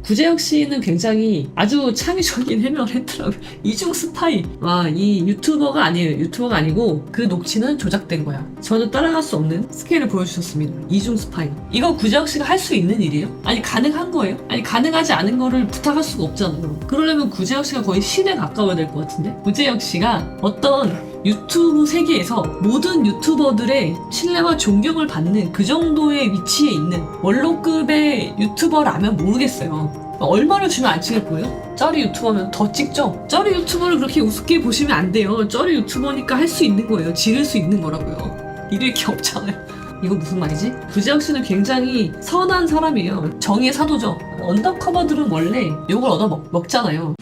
구제혁 씨는 굉장히 아주 창의적인 해명을 했더라고요. 이중 스파이. 와, 이 유튜버가 아니에요. 유튜버가 아니고 그 녹취는 조작된 거야. 저는 따라갈 수 없는 스케일을 보여주셨습니다. 이중 스파이. 이거 구제혁 씨가 할 수 있는 일이에요? 아니, 가능한 거예요? 아니, 가능하지 않은 거를 부탁할 수가 없잖아요. 그러려면 구제혁 씨가 거의 신에 가까워야 될 것 같은데? 구제혁 씨가 어떤 유튜브 세계에서 모든 유튜버들의 신뢰와 존경을 받는 그 정도의 위치에 있는 원로급의 유튜버라면 모르겠어요. 얼마를 주면 안 찍을 거예요? 쩌리 유튜버면 더 찍죠? 쩌리 유튜버를 그렇게 우습게 보시면 안 돼요. 쩌리 유튜버니까 할 수 있는 거예요. 지를 수 있는 거라고요. 잃을 게 없잖아요. 이거 무슨 말이지? 구제혁 씨는 굉장히 선한 사람이에요. 정의의 사도죠. 언더커버들은 원래 욕을 얻어 먹잖아요.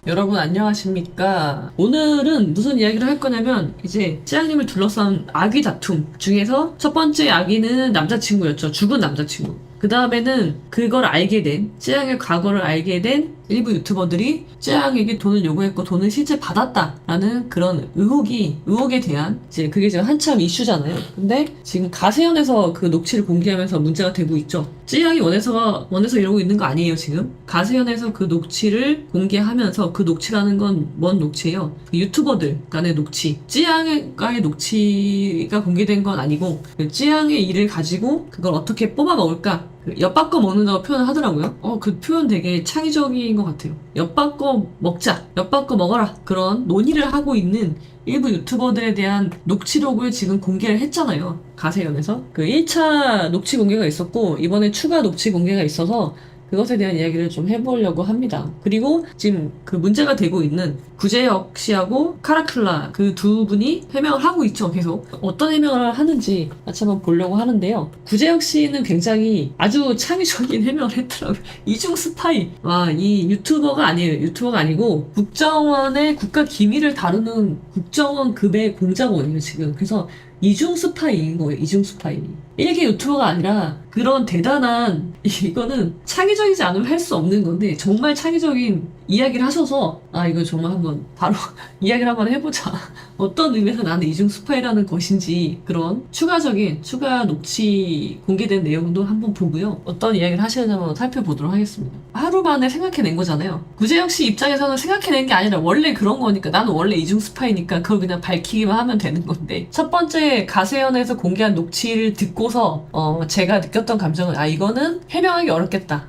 여러분 안녕하십니까? 오늘은 무슨 이야기를 할 거냐면 이제 찌양님을 둘러싼 아기 다툼 중에서 첫 번째 아기는 남자친구였죠. 죽은 남자친구. 그 다음에는 그걸 알게 된, 찌양의 과거를 알게 된 일부 유튜버들이 찌양에게 돈을 요구했고 돈을 실제 받았다라는 그런 의혹에 대한 이제 그게 지금 한참 이슈잖아요. 근데 지금 가세연에서 그 녹취를 공개하면서 문제가 되고 있죠. 찌양이 원해서 이러고 있는 거 아니에요, 지금. 가세연에서 그 녹취를 공개하면서 그 녹취라는 건 뭔 녹취예요? 그 유튜버들 간의 녹취. 찌양과의 녹취가 공개된 건 아니고 그 찌양의 일을 가지고 그걸 어떻게 뽑아 먹을까? 엿바꿔 먹는다고 표현을 하더라고요. 그 표현 되게 창의적인 것 같아요. 엿바꿔 먹자, 엿바꿔 먹어라, 그런 논의를 하고 있는 일부 유튜버들에 대한 녹취록을 지금 공개를 했잖아요. 가세연에서 그 1차 녹취 공개가 있었고 이번에 추가 녹취 공개가 있어서 그것에 대한 이야기를 좀 해보려고 합니다. 그리고 지금 그 문제가 되고 있는 구제혁 씨하고 카라클라 그 두 분이 해명을 하고 있죠. 계속 어떤 해명을 하는지 같이 한번 보려고 하는데요. 구제혁 씨는 굉장히 아주 창의적인 해명을 했더라고요. 이중 스파이. 와, 이 유튜버가 아니에요. 유튜버가 아니고 국정원의 국가 기밀을 다루는 국정원급의 공작원이에요, 지금. 그래서 이중 스파이인 거예요. 이중 스파이. 일개 유튜버가 아니라 그런 대단한, 이거는 창의적이지 않으면 할 수 없는 건데 정말 창의적인 이야기를 하셔서 이거 정말 한번 바로 이야기를 한번 해보자. 어떤 의미에서 나는 이중 스파이라는 것인지 그런 추가 녹취 공개된 내용도 한번 보고요. 어떤 이야기를 하시는지 한번 살펴보도록 하겠습니다. 하루 만에 생각해낸 거잖아요. 구제혁 씨 입장에서는 생각해낸 게 아니라 원래 그런 거니까, 나는 원래 이중 스파이니까 그걸 그냥 밝히기만 하면 되는 건데, 첫 번째 가세연에서 공개한 녹취를 듣고서 제가 느꼈던 감정은 이거는 해명하기 어렵겠다.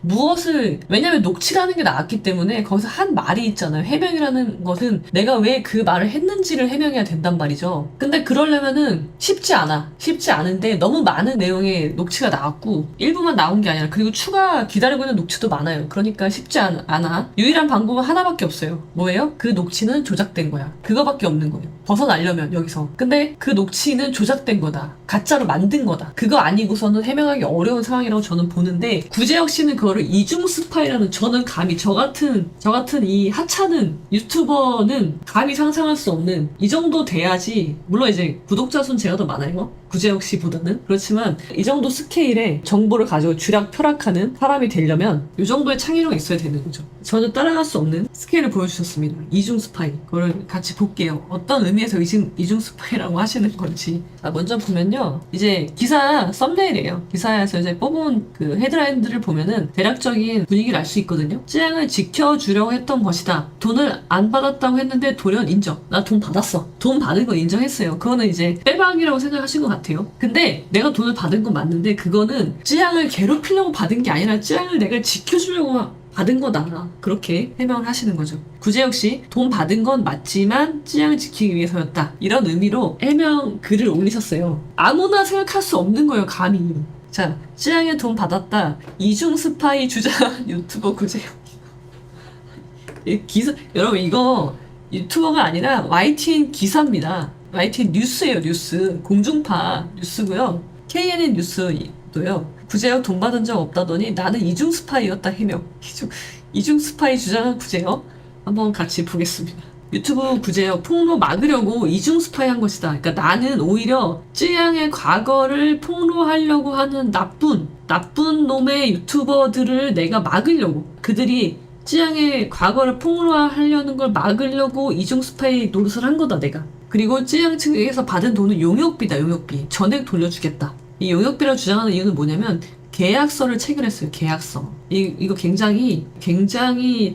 왜냐면 녹취라는 게 나왔기 때문에 거기서 한 말이 있잖아요. 해명이라는 것은 내가 왜 그 말을 했는지를 해명해야 된단 말이죠. 근데 그러려면은 쉽지 않은데 너무 많은 내용의 녹취가 나왔고 일부만 나온 게 아니라 그리고 추가 기다리고 있는 녹취도 많아요. 그러니까 쉽지 않아. 유일한 방법은 하나밖에 없어요. 뭐예요? 그 녹취는 조작된 거야. 그거밖에 없는 거예요. 벗어나려면 여기서. 근데 그 녹취는 조작된 거다. 가짜로 만든 거다. 그거 아니고서는 해명하기 어려운 상황이라고 저는 보는데, 구제혁 씨는 그거를 이중 스파이라는, 저는 감히 저 같은 이 하찮은 유튜버는 감히 상상할 수 없는, 이 정도 돼야지, 물론 이제 구독자 수는 제가 더 많아요. 구제혁 씨보다는. 그렇지만 이 정도 스케일의 정보를 가지고 쥐락펴락하는 사람이 되려면 이 정도의 창의력이 있어야 되는 거죠. 저는 따라갈 수 없는 스케일을 보여주셨습니다. 이중 스파이. 그걸 같이 볼게요. 어떤 의미에서 이중 스파이라고 하시는 건지. 먼저 보면요. 이제 기사 썸네일이에요. 기사에서 이제 뽑은 그 헤드라인들을 보면은 대략적인 분위기를 알 수 있거든요. 찌양을 지켜주려고 했던 것이다. 돈을 안 받았다고 했는데 돌연 인정. 나 돈 받았어. 돈 받은 거 인정했어요. 그거는 이제 빼박이라고 생각하신 것 같아요. 근데 내가 돈을 받은 건 맞는데 그거는 찌양을 괴롭히려고 받은 게 아니라 찌양을 내가 지켜주려고 받은 거다. 그렇게 해명을 하시는 거죠. 구제혁 씨, 돈 받은 건 맞지만 찌양을 지키기 위해서였다. 이런 의미로 해명 글을 올리셨어요. 아무나 생각할 수 없는 거예요, 감히. 자, 찌양의 돈 받았다. 이중 스파이 주장한 유튜버 구제혁. 여러분, 이거 유튜버가 아니라 YTN 기사입니다. YTN 뉴스예요, 뉴스. 공중파 뉴스고요. KNN 뉴스도요. 구제혁 돈 받은 적 없다더니 나는 이중 스파이였다 해명. 이중 스파이 주장한 구제혁 한번 같이 보겠습니다. 유튜브 구제혁 폭로 막으려고 이중 스파이 한 것이다. 그러니까 나는 오히려 찌양의 과거를 폭로하려고 하는 나쁜 놈의 유튜버들을 내가 막으려고, 그들이 찌양의 과거를 폭로하려는 걸 막으려고 이중 스파이 노릇을 한 거다, 내가. 그리고 쯔양 측에서 받은 돈은 용역비다, 용역비. 전액 돌려주겠다. 이 용역비라고 주장하는 이유는 뭐냐면 계약서를 체결했어요. 계약서. 이거 굉장히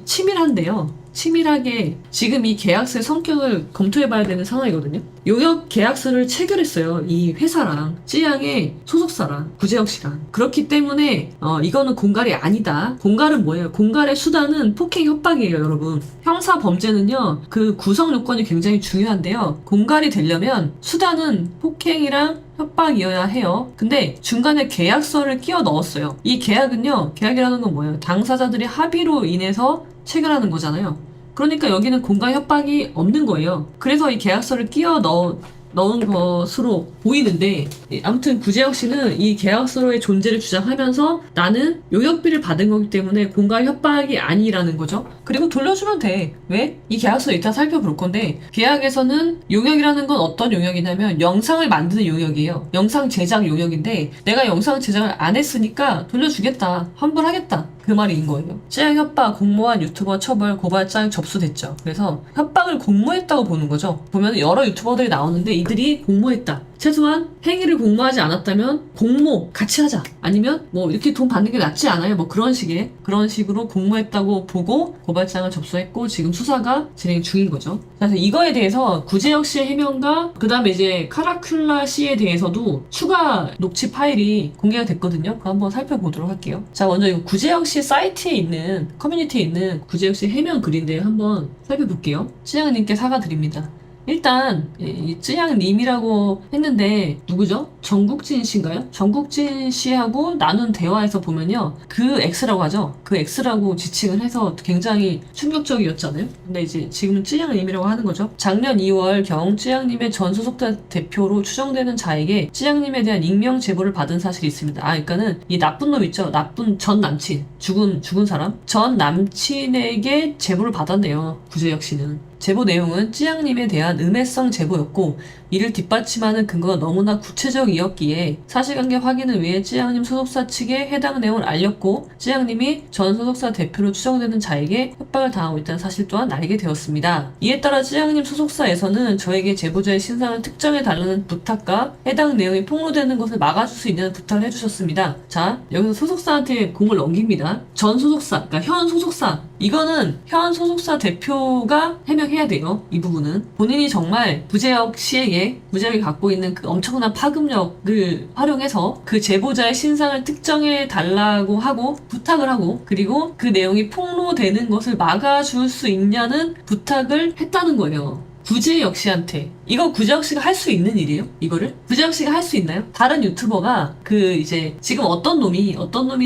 치밀한데요. 치밀하게 지금 이 계약서의 성격을 검토해봐야 되는 상황이거든요. 용역 계약서를 체결했어요. 이 회사랑 쯔양의 소속사랑 구제혁 씨랑. 그렇기 때문에 이거는 공갈이 아니다. 공갈은 뭐예요? 공갈의 수단은 폭행 협박이에요, 여러분. 형사 범죄는요, 그 구성 요건이 굉장히 중요한데요. 공갈이 되려면 수단은 폭행이랑 협박이어야 해요. 근데 중간에 계약서를 끼워 넣었어요. 이 계약은요, 계약이라는 건 뭐예요? 당사자들이 합의로 인해서 체결하는 거잖아요. 그러니까 여기는 공갈 협박이 없는 거예요. 그래서 이 계약서를 끼워 넣은 것으로 보이는데, 아무튼 구제혁 씨는 이 계약서의 존재를 주장하면서 나는 용역비를 받은 거기 때문에 공갈 협박이 아니라는 거죠. 그리고 돌려주면 돼. 왜? 이 계약서 이따 살펴볼 건데, 계약에서는 용역이라는 건 어떤 용역이냐면 영상을 만드는 용역이에요. 영상 제작 용역인데 내가 영상 제작을 안 했으니까 돌려주겠다. 환불하겠다. 그 말인 거예요. 쯔양 협박, 공모한 유튜버 처벌, 고발장 접수됐죠. 그래서 협박을 공모했다고 보는 거죠. 보면 여러 유튜버들이 나오는데 이들이 공모했다. 최소한 행위를 공모하지 않았다면 공모 같이 하자. 아니면 뭐 이렇게 돈 받는 게 낫지 않아요? 뭐 그런 식으로 공모했다고 보고 고발장을 접수했고 지금 수사가 진행 중인 거죠. 그래서 이거에 대해서 구제혁 씨의 해명과 그 다음에 이제 카라큘라 씨에 대해서도 추가 녹취 파일이 공개가 됐거든요. 그거 한번 살펴보도록 할게요. 자, 먼저 이거 구제혁 씨 사이트에 있는 커뮤니티에 있는 구제혁 씨 해명 글인데 한번 살펴볼게요. 쯔양님께 사과드립니다. 일단 이 쯔양님이라고 했는데 누구죠? 정국진 씨인가요? 정국진 씨하고 나눈 대화에서 보면요, 그 X라고 하죠. 그 X라고 지칭을 해서 굉장히 충격적이었잖아요. 근데 이제 지금은 쯔양님이라고 하는 거죠. 작년 2월경 쯔양님의 전 소속사 대표로 추정되는 자에게 쯔양님에 대한 익명 제보를 받은 사실이 있습니다. 그러니까는 이 나쁜 놈 있죠. 나쁜 전 남친, 죽은 사람, 전 남친에게 제보를 받았네요. 구제혁 씨는. 제보 내용은 쯔양님에 대한 음해성 제보였고 이를 뒷받침하는 근거가 너무나 구체적이었기에 사실관계 확인을 위해 쯔양님 소속사 측에 해당 내용을 알렸고 쯔양님이 전 소속사 대표로 추정되는 자에게 협박을 당하고 있다는 사실 또한 알게 되었습니다. 이에 따라 쯔양님 소속사에서는 저에게 제보자의 신상을 특정해달라는 부탁과 해당 내용이 폭로되는 것을 막아줄 수 있는 부탁을 해주셨습니다. 자, 여기서 소속사한테 공을 넘깁니다. 전 소속사, 그러니까 현 소속사, 이거는 현 소속사 대표가 해명해야 돼요. 이 부분은 본인이 정말 구제혁 씨에게 구제혁이 갖고 있는 그 엄청난 파급력을 활용해서 그 제보자의 신상을 특정해 달라고 하고 부탁을 하고, 그리고 그 내용이 폭로되는 것을 막아줄 수 있냐는 부탁을 했다는 거예요. 구제혁 씨한테. 이거 구제혁 씨가 할 수 있는 일이에요? 이거를? 구제혁 씨가 할 수 있나요? 다른 유튜버가 이제 지금 어떤 놈이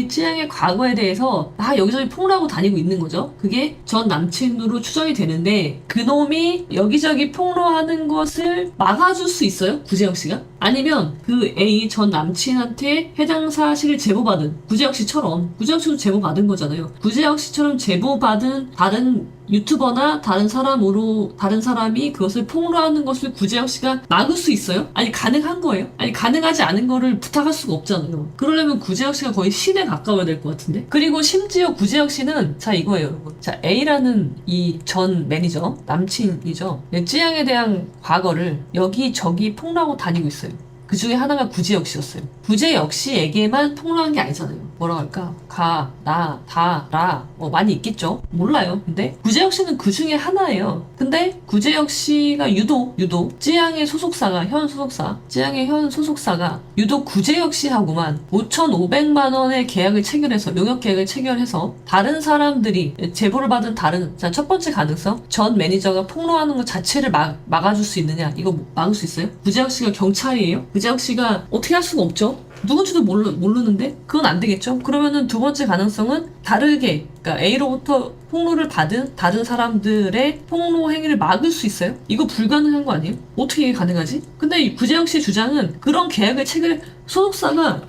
쯔양의 과거에 대해서 여기저기 폭로하고 다니고 있는 거죠. 그게 전 남친으로 추정이 되는데 그 놈이 여기저기 폭로하는 것을 막아줄 수 있어요? 구제혁 씨가? 아니면 그 A 전 남친한테 해당 사실을 제보받은 구제혁 씨처럼, 구제혁 씨도 제보받은 거잖아요. 구제혁 씨처럼 제보받은 다른 유튜버나 다른 사람이 그것을 폭로하는 것을 구제혁 씨가 막을 수 있어요? 아니, 가능한 거예요? 아니, 가능하지 않은 거를 부탁할 수가 없잖아요. 그러려면 구제혁 씨가 거의 신에 가까워야 될 것 같은데? 그리고 심지어 구제혁 씨는, 자, 이거예요, 여러분. 자, A라는 이 전 매니저, 남친이죠. 쯔양에 대한 과거를 여기저기 폭로하고 다니고 있어요. 그 중에 하나가 구제혁 씨였어요. 구제혁 씨에게만 폭로한 게 아니잖아요. 뭐라고 할까? 가, 나, 다, 라, 많이 있겠죠? 몰라요. 근데 구제혁 씨는 그 중에 하나예요. 근데 구제혁 씨가 유독 쯔양의 현 소속사가 유독 구제혁 씨하고만 5,500만 원의 계약을 체결해서, 용역 계약을 체결해서 다른 사람들이 제보를 받은 자, 첫 번째 가능성, 전 매니저가 폭로하는 것 자체를 막아줄 수 있느냐? 이거 막을 수 있어요? 구제혁 씨가 경찰이에요? 구제혁 씨가 어떻게 할 수가 없죠? 누군지도 모르는데? 그건 안 되겠죠? 그러면은 두 번째 가능성은 다르게, 그러니까 A로부터 폭로를 받은 다른 사람들의 폭로 행위를 막을 수 있어요? 이거 불가능한 거 아니에요? 어떻게 이게 가능하지? 근데 이 구제혁 씨의 주장은 그런 계약을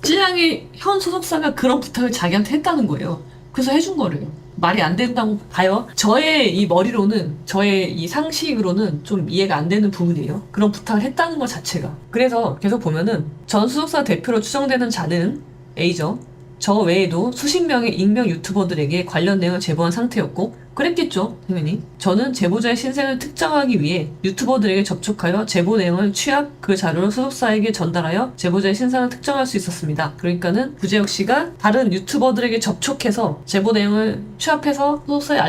쯔양의 현 소속사가 그런 부탁을 자기한테 했다는 거예요. 그래서 해준 거래요. 말이 안 된다고 봐요. 저의 이 머리로는, 저의 이 상식으로는 좀 이해가 안 되는 부분이에요. 그런 부탁을 했다는 것 자체가. 그래서 계속 보면은 전 소속사 대표로 추정되는 자는 A죠. 저 외에도 수십 명의 익명 유튜버들에게 관련 내용을 제보한 상태였고 그랬겠죠, 당연히. 저는 제보자의 신생을 특정하기 위해 유튜버들에게 접촉하여 제보 내용을 취합, 그 자료를 소속사에게 전달하여 제보자의 신상을 특정할 수 있었습니다. 그러니까는 구재혁 씨가 다른 유튜버들에게 접촉해서 제보 내용을 취합해서 소속사에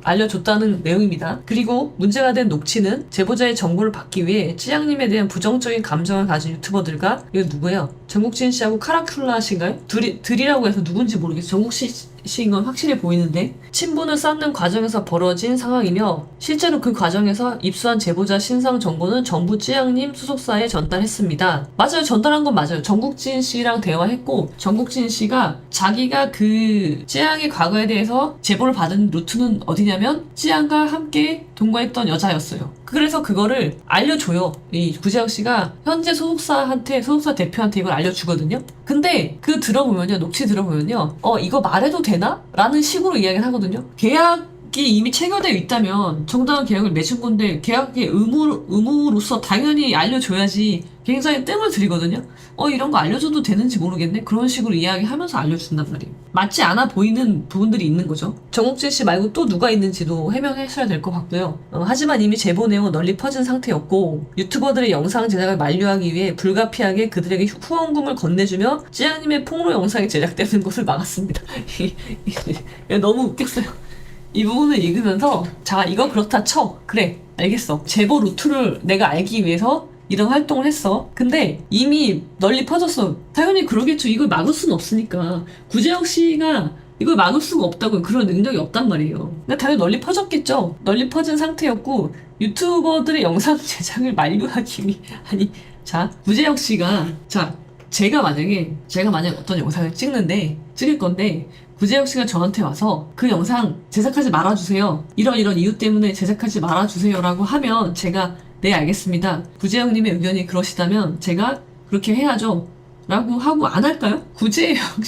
알려줬다는 내용입니다. 그리고 문제가 된 녹취는 제보자의 정보를 받기 위해 찌양님에 대한 부정적인 감정을 가진 유튜버들과, 이거 누구예요? 정국진 씨하고 카라큘라 씨인가요? 둘이라고 해서 누군지 모르겠어요. 정국진 씨인 건 확실히 보이는데, 친분을 쌓는 과정에서 벌어진 상황이며 실제로 그 과정에서 입수한 제보자 신상 정보는 전부 찌양님 소속사에 전달했습니다. 맞아요. 전달한 건 맞아요. 정국진 씨랑 대화했고, 정국진 씨가 자기가 그 찌양의 과거에 대해서 제보를 받은 루트는 어디냐면 찌양과 함께 동거했던 여자였어요. 그래서 그거를 알려줘요. 이 구재혁 씨가 현재 소속사 대표한테 이걸 알려주거든요. 근데 그 들어보면요, 녹취 들어보면요, 이거 말해도 되나? 라는 식으로 이야기를 하거든요. 계약이 이미 체결되어 있다면 정당한 계약을 맺은 건데 계약의 의무로서 당연히 알려줘야지 굉장히 뜸을 들이거든요. 이런 거 알려줘도 되는지 모르겠네? 그런 식으로 이야기하면서 알려준단 말이에요. 맞지 않아 보이는 부분들이 있는 거죠. 정국진 씨 말고 또 누가 있는지도 해명하셔야 될 것 같고요. 하지만 이미 제보 내용은 널리 퍼진 상태였고 유튜버들의 영상 제작을 만류하기 위해 불가피하게 그들에게 후원금을 건네주며 찌양님의 폭로 영상이 제작되는 것을 막았습니다. 너무 웃겼어요. 이 부분을 읽으면서 자, 이거 그렇다 쳐. 그래, 알겠어. 제보 루트를 내가 알기 위해서 이런 활동을 했어. 근데 이미 널리 퍼졌어. 당연히 그러겠죠. 이걸 막을 수는 없으니까. 구재혁 씨가 이걸 막을 수가 없다고, 그런 능력이 없단 말이에요. 그러니까 당연히 널리 퍼졌겠죠. 널리 퍼진 상태였고 유튜버들의 영상 제작을 만류하기 위해 자, 구재혁 씨가 제가 만약에 어떤 영상을 찍을 건데 구재혁 씨가 저한테 와서 그 영상 제작하지 말아주세요. 이런 이유 때문에 제작하지 말아주세요 라고 하면 제가 네, 알겠습니다. 구재혁님의 의견이 그러시다면 제가 그렇게 해야죠 라고 하고 안 할까요? 구재혁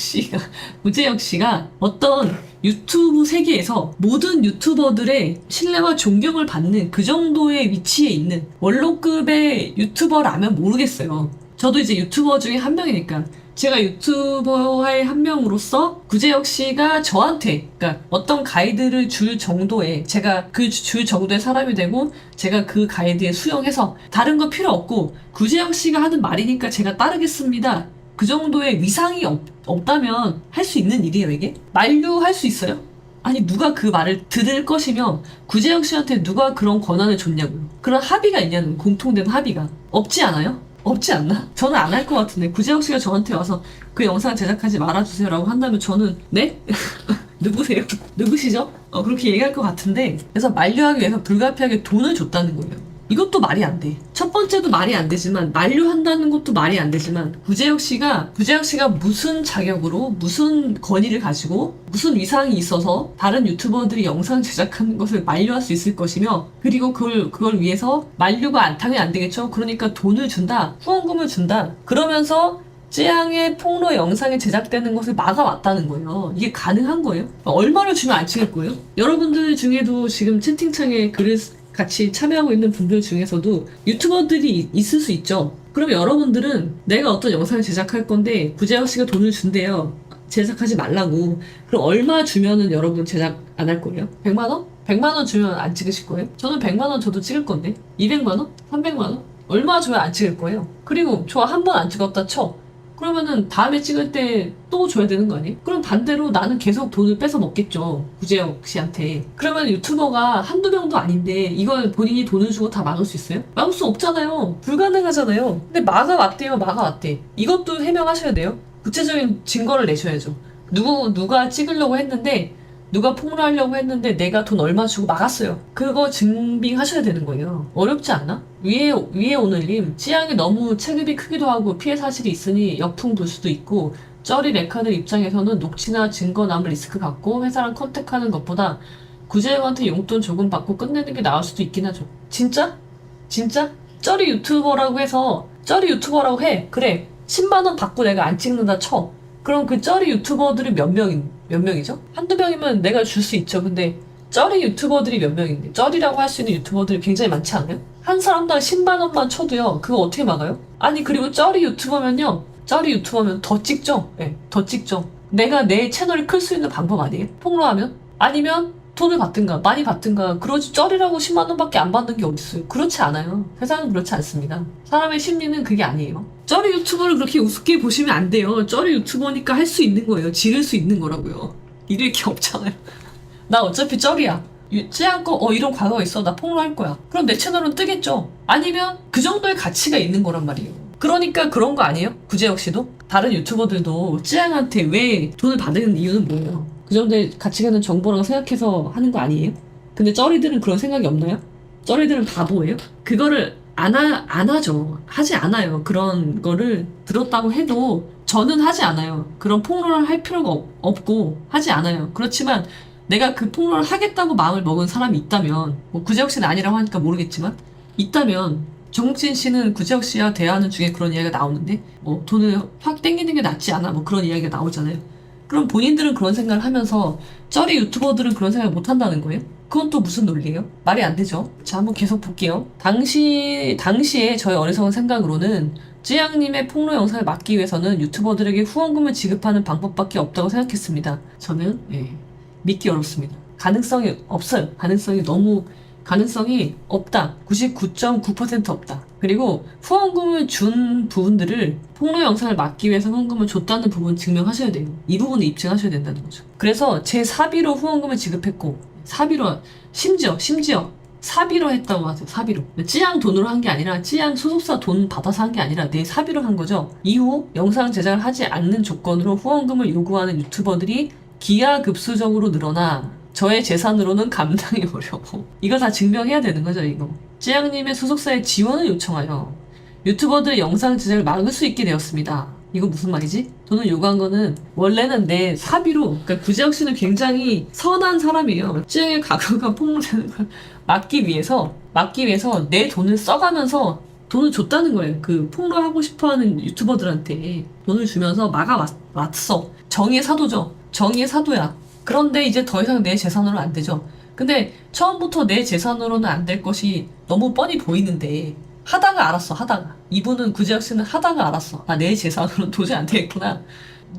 씨가 어떤 유튜브 세계에서 모든 유튜버들의 신뢰와 존경을 받는 그 정도의 위치에 있는 원로급의 유튜버라면 모르겠어요. 저도 이제 유튜버 중에 한 명이니까 제가 유튜버의 한 명으로서 구재혁 씨가 저한테, 그러니까 어떤 가이드를 줄 정도의, 제가 그 줄 정도의 사람이 되고 제가 그 가이드에 수용해서 다른 거 필요 없고 구재혁 씨가 하는 말이니까 제가 따르겠습니다. 그 정도의 위상이 없다면 할 수 있는 일이에요, 이게? 만류할 수 있어요? 아니, 누가 그 말을 들을 것이며 구재혁 씨한테 누가 그런 권한을 줬냐고요. 그런 합의가 있냐는, 공통된 합의가 없지 않아요? 없지 않나? 저는 안 할 것 같은데 구재혁 씨가 저한테 와서 그 영상 제작하지 말아주세요 라고 한다면 저는 네? 누구세요? 누구시죠? 그렇게 얘기할 것 같은데, 그래서 만류하기 위해서 불가피하게 돈을 줬다는 거예요. 이것도 말이 안 돼. 첫 번째도 말이 안 되지만 만류한다는 것도 말이 안 되지만 구재혁 씨가 무슨 자격으로, 무슨 권위를 가지고, 무슨 위상이 있어서 다른 유튜버들이 영상 제작하는 것을 만류할 수 있을 것이며, 그리고 그걸 위해서 만류가 당연히 안 되겠죠. 그러니까 돈을 준다, 후원금을 준다, 그러면서 찌양의 폭로 영상이 제작되는 것을 막아왔다는 거예요. 이게 가능한 거예요? 얼마를 주면 안 찍을 거예요? 여러분들 중에도 지금 채팅창에 글을 같이 참여하고 있는 분들 중에서도 유튜버들이 있을 수 있죠. 그럼 여러분들은 내가 어떤 영상을 제작할 건데 구재혁 씨가 돈을 준대요. 제작하지 말라고. 그럼 얼마 주면은 여러분 제작 안 할 거예요? 100만 원? 100만 원 주면 안 찍으실 거예요? 저는 100만 원 저도 찍을 건데. 200만 원? 300만 원? 얼마 줘야 안 찍을 거예요? 그리고 좋아, 한 번 안 찍었다 쳐. 그러면은 다음에 찍을 때 또 줘야 되는 거 아니에요? 그럼 반대로 나는 계속 돈을 뺏어 먹겠죠, 구재혁 씨한테. 그러면 유튜버가 한두 명도 아닌데 이걸 본인이 돈을 주고 다 막을 수 있어요? 막을 수 없잖아요. 불가능하잖아요. 근데 막아왔대. 이것도 해명하셔야 돼요. 구체적인 증거를 내셔야죠. 누가 찍으려고 했는데, 누가 폭로하려고 했는데 내가 돈 얼마 주고 막았어요. 그거 증빙하셔야 되는 거예요. 어렵지 않나? 위에 오늘님, 찌양이 너무 체급이 크기도 하고 피해 사실이 있으니 역풍 불 수도 있고, 쩌리 레카들 입장에서는 녹취나 증거 남을 리스크 갖고 회사랑 컨택하는 것보다 구재혁한테 용돈 조금 받고 끝내는 게 나을 수도 있긴 하죠. 진짜? 쩌리 유튜버라고 해. 그래, 10만 원 받고 내가 안 찍는다 쳐. 그럼 그 쩌리 유튜버들이 몇 명이죠? 한두 명이면 내가 줄 수 있죠. 근데 쩌리 유튜버들이 몇 명인데, 쩌리라고 할 수 있는 유튜버들이 굉장히 많지 않아요? 한 사람당 10만 원만 쳐도요, 그거 어떻게 막아요? 아니, 그리고 쩌리 유튜버면 더 찍죠? 네, 더 찍죠. 내가 내 채널이 클 수 있는 방법 아니에요? 폭로하면? 아니면 돈을 받든가 많이 받든가 그러지 쩔이라고 10만 원밖에 안 받는 게 어딨어요. 그렇지 않아요. 세상은 그렇지 않습니다. 사람의 심리는 그게 아니에요. 쩔이 유튜버를 그렇게 우습게 보시면 안 돼요. 쩔이 유튜버니까 할 수 있는 거예요. 지를 수 있는 거라고요. 잃을 게 없잖아요. 나 어차피 쩔이야. 찌않고 이런 과거가 있어. 나 폭로할 거야. 그럼 내 채널은 뜨겠죠. 아니면 그 정도의 가치가 있는 거란 말이에요. 그러니까 그런 거 아니에요? 구재혁 씨도? 다른 유튜버들도 찌양한테 왜 돈을 받는 이유는 뭐예요? 그 정도의 가치가 있는 정보라고 생각해서 하는 거 아니에요? 근데 쩌리들은 그런 생각이 없나요? 쩌리들은 바보예요? 그거를 안 하죠. 하지 않아요. 그런 거를 들었다고 해도 저는 하지 않아요. 그런 폭로를 할 필요가 없고 하지 않아요. 그렇지만 내가 그 폭로를 하겠다고 마음을 먹은 사람이 있다면 뭐 구재혁 씨는 아니라고 하니까 모르겠지만 있다면 정욱진 씨는 구재혁 씨와 대화하는 중에 그런 이야기가 나오는데 뭐 돈을 확 땡기는 게 낫지 않아 뭐 그런 이야기가 나오잖아요. 그럼 본인들은 그런 생각을 하면서 쩌리 유튜버들은 그런 생각을 못 한다는 거예요? 그건 또 무슨 논리예요? 말이 안 되죠. 자, 한번 계속 볼게요. 당시에 저의 어리석은 생각으로는 찌양님의 폭로 영상을 막기 위해서는 유튜버들에게 후원금을 지급하는 방법밖에 없다고 생각했습니다. 저는 믿기 어렵습니다. 가능성이 없어요. 가능성이 없다. 99.9% 없다. 그리고 후원금을 준 부분들을 폭로 영상을 막기 위해서 후원금을 줬다는 부분 증명하셔야 돼요. 이 부분을 입증하셔야 된다는 거죠. 그래서 제 사비로 후원금을 지급했고 사비로 심지어 사비로 했다고 하세요. 사비로. 찌양 돈으로 한 게 아니라 찌양 소속사 돈 받아서 한 게 아니라 내 사비로 한 거죠. 이후 영상 제작을 하지 않는 조건으로 후원금을 요구하는 유튜버들이 기하급수적으로 늘어나 저의 재산으로는 감당이 어려워. 이거 다 증명해야 되는 거죠, 이거. 찌양님의 소속사에 지원을 요청하여 유튜버들 영상 제작을 막을 수 있게 되었습니다. 이거 무슨 말이지? 돈을 요구한 거는 원래는 내 사비로, 그러니까 구재혁 씨는 굉장히 선한 사람이에요. 찌양의 가격과 폭로되는 걸 막기 위해서 내 돈을 써가면서 돈을 줬다는 거예요. 그 폭로하고 싶어하는 유튜버들한테 돈을 주면서 막아왔어. 정의의 사도죠. 정의의 사도야. 그런데 이제 더 이상 내 재산으로는 안 되죠. 근데 처음부터 내 재산으로는 안 될 것이 너무 뻔히 보이는데 하다가 알았어. 이분은 구재혁 씨는 하다가 알았어. 내 재산으로는 도저히 안 되겠구나.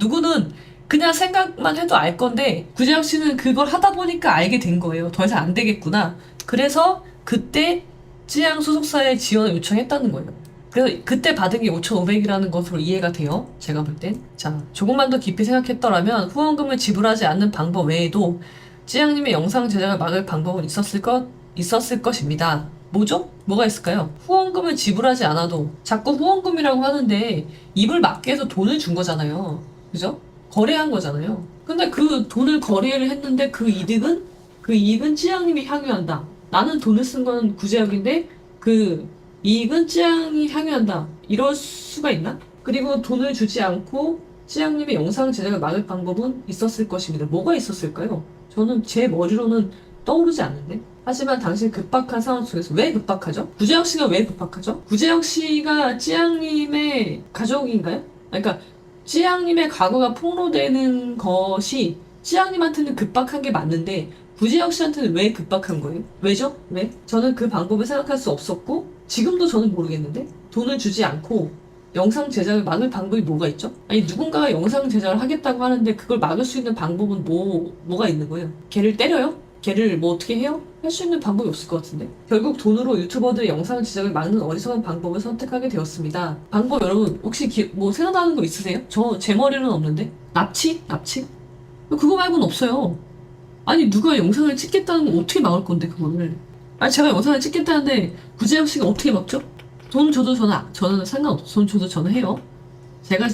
누구는 그냥 생각만 해도 알 건데 구재혁 씨는 그걸 하다 보니까 알게 된 거예요. 더 이상 안 되겠구나. 그래서 그때 찌양 소속사에 지원을 요청했다는 거예요. 그래서 그때 받은 게 5,500이라는 것으로 이해가 돼요. 제가 볼 땐. 자, 조금만 더 깊이 생각했더라면 후원금을 지불하지 않는 방법 외에도 찌양님의 영상 제작을 막을 방법은 있었을 것입니다. 뭐죠? 뭐가 있을까요? 후원금을 지불하지 않아도 자꾸 후원금이라고 하는데 입을 막게 해서 돈을 준 거잖아요. 그죠? 거래한 거잖아요. 근데 그 돈을 거래를 했는데 그 이익은 찌양님이 향유한다. 나는 돈을 쓴 건 구제혁인데 그 이익은 찌양이 향유한다. 이럴 수가 있나? 그리고 돈을 주지 않고 찌양님의 영상 제작을 막을 방법은 있었을 것입니다. 뭐가 있었을까요? 저는 제 머리로는 떠오르지 않는데. 하지만 당시 급박한 상황 속에서 왜 급박하죠? 구재혁 씨가 왜 급박하죠? 구재혁 씨가 찌양님의 가족인가요? 그러니까 찌양님의 과거가 폭로되는 것이 찌양님한테는 급박한 게 맞는데 구재혁 씨한테는 왜 급박한 거예요? 왜죠? 왜? 저는 그 방법을 생각할 수 없었고 지금도 저는 모르겠는데 돈을 주지 않고 영상 제작을 막을 방법이 뭐가 있죠? 아니 누군가가 영상 제작을 하겠다고 하는데 그걸 막을 수 있는 방법은 뭐가 있는 거예요? 걔를 때려요? 걔를 뭐 어떻게 해요? 할 수 있는 방법이 없을 것 같은데 결국 돈으로 유튜버들의 영상 제작을 막는 어리석은 방법을 선택하게 되었습니다. 방법 여러분 혹시 뭐 생각나는 거 있으세요? 제 머리는 없는데 납치? 그거 말고는 없어요. 아니 누가 영상을 찍겠다는 거 어떻게 막을 건데 그거를. 아니 제가 영상을 찍겠다는데 구재혁 씨가 어떻게 막죠? 돈 줘도 저는 상관없어. 돈 줘도 저는 해요. 제가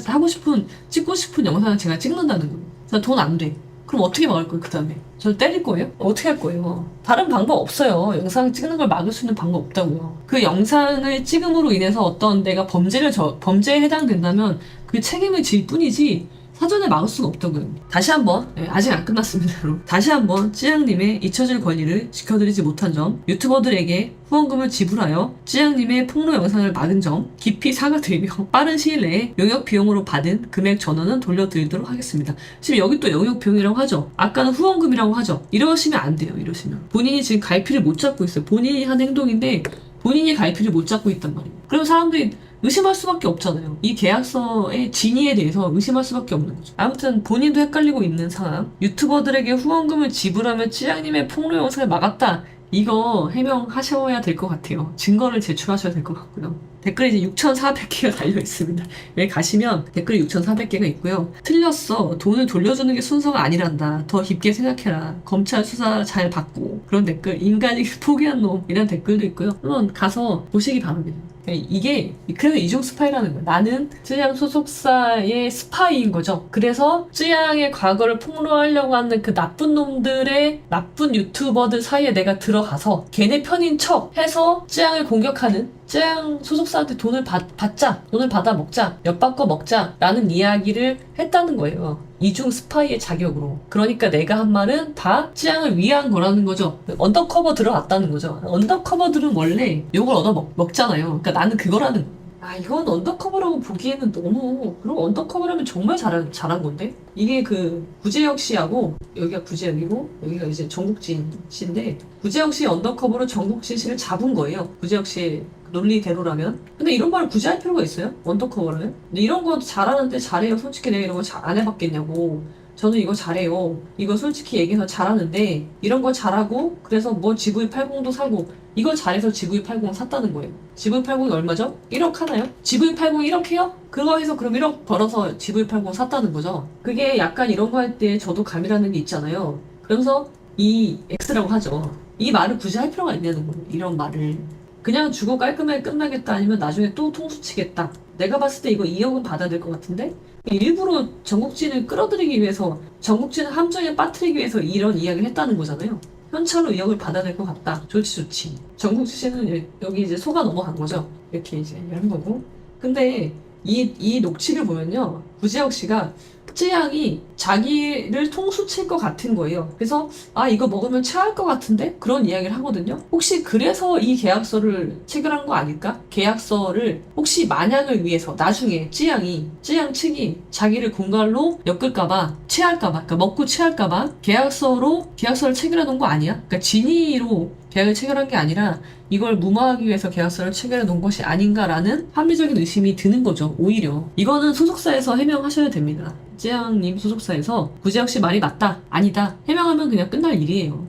찍고 싶은 영상을 제가 찍는다는 거예요. 돈 안 돼. 그럼 어떻게 막을 거예요, 그 다음에? 저를 때릴 거예요? 어떻게 할 거예요? 다른 방법 없어요. 영상 찍는 걸 막을 수 있는 방법 없다고요. 그 영상을 찍음으로 인해서 어떤 내가 범죄에 해당된다면 그 책임을 질 뿐이지 사전에 막을 수는 없다고요. 다시 한번, 아직 안 끝났습니다, 여러분. 다시 한번 찌양님의 잊혀질 권리를 지켜드리지 못한 점, 유튜버들에게 후원금을 지불하여 찌양님의 폭로 영상을 막은 점 깊이 사과드리며 빠른 시일 내에 용역 비용으로 받은 금액 전원은 돌려드리도록 하겠습니다. 지금 여기 또 용역 비용이라고 하죠. 아까는 후원금이라고 하죠. 이러시면 안 돼요. 이러시면 본인이 지금 갈피를 못 잡고 있어요. 본인이 한 행동인데 본인이 갈피를 못 잡고 있단 말이에요. 그럼 사람들이 의심할 수밖에 없잖아요. 이 계약서의 진위에 대해서 의심할 수밖에 없는 거죠. 아무튼 본인도 헷갈리고 있는 상황. 유튜버들에게 후원금을 지불하며 찌양님의 폭로 영상을 막았다. 이거 해명하셔야 될 것 같아요. 증거를 제출하셔야 될 것 같고요. 댓글이 이제 6,400개가 달려 있습니다. 여기 가시면 댓글이 6,400개가 있고요. 틀렸어. 돈을 돌려주는 게 순서가 아니란다. 더 깊게 생각해라. 검찰 수사 잘 받고. 그런 댓글. 인간이 포기한 놈. 이런 댓글도 있고요. 한번 가서 보시기 바랍니다. 이게 그래서 이중 스파이라는 거예요. 나는 쯔양 소속사의 스파이인 거죠. 그래서 쯔양의 과거를 폭로하려고 하는 그 나쁜 놈들의 나쁜 유튜버들 사이에 내가 들어가서 걔네 편인 척 해서 쯔양을 공격하는, 쯔양 소속사한테 돈을 받자, 돈을 받아 먹자, 엿바꿔 먹자 라는 이야기를 했다는 거예요. 이중 스파이의 자격으로. 그러니까 내가 한 말은 다 쯔양을 위한 거라는 거죠. 언더커버 들어왔다는 거죠. 언더커버들은 원래 욕을 얻어먹잖아요. 그러니까 나는 그거라는 거예요. 아, 이건 언더커버라고 보기에는 너무, 그럼 언더커버라면 정말 잘한 건데? 이게 그 구재혁 씨하고, 여기가 구재혁이고, 여기가 이제 정국진 씨인데, 구재혁 씨 언더커버로 정국진 씨를 잡은 거예요. 구재혁 씨의 논리대로라면. 근데 이런 말을 굳이 할 필요가 있어요? 언더커버라면? 근데 이런 거 잘하는데 잘해요. 솔직히 내가 이런 거 잘 안 해봤겠냐고. 저는 이거 잘해요. 이거 솔직히 얘기해서 잘하는데 이런 거 잘하고 그래서 뭐 GV80도 사고 이걸 잘해서 GV80 샀다는 거예요. GV80이 얼마죠? 1억 하나요? GV80 1억해요? 그거 해서 그럼 1억 벌어서 GV80 샀다는 거죠. 그게 약간 이런 거 할 때 저도 감이라는 게 있잖아요. 그러면서 이 X라고 하죠. 이 말을 굳이 할 필요가 있냐는 거예요. 이런 말을. 그냥 주고 깔끔하게 끝나겠다 아니면 나중에 또 통수치겠다. 내가 봤을 때 이거 2억은 받아야 될 것 같은데? 일부러 정국진을 끌어들이기 위해서, 정국진을 함정에 빠뜨리기 위해서 이런 이야기를 했다는 거잖아요. 현찰로 2억을 받아야 될 것 같다. 좋지. 정국진 씨는 여기 이제 속아 넘어간 거죠. 이렇게 이제 한 거고. 근데 이 녹취를 보면요. 구지혁 씨가 쯔양이 자기를 통수칠 것 같은 거예요. 그래서 아 이거 먹으면 체할 것 같은데? 그런 이야기를 하거든요. 혹시 그래서 이 계약서를 체결한 거 아닐까? 계약서를 혹시 만약을 위해서 나중에 쯔양 측이 자기를 공갈로 엮을까봐 체할까봐, 그러니까 먹고 체할까봐 계약서를 체결해 놓은 거 아니야? 그러니까 진위로 계약을 체결한 게 아니라 이걸 무마하기 위해서 계약서를 체결해 놓은 것이 아닌가라는 합리적인 의심이 드는 거죠. 오히려 이거는 소속사에서 해명하셔야 됩니다. 쯔양님 소속사에서 구재혁 씨 말이 맞다, 아니다 해명하면 그냥 끝날 일이에요.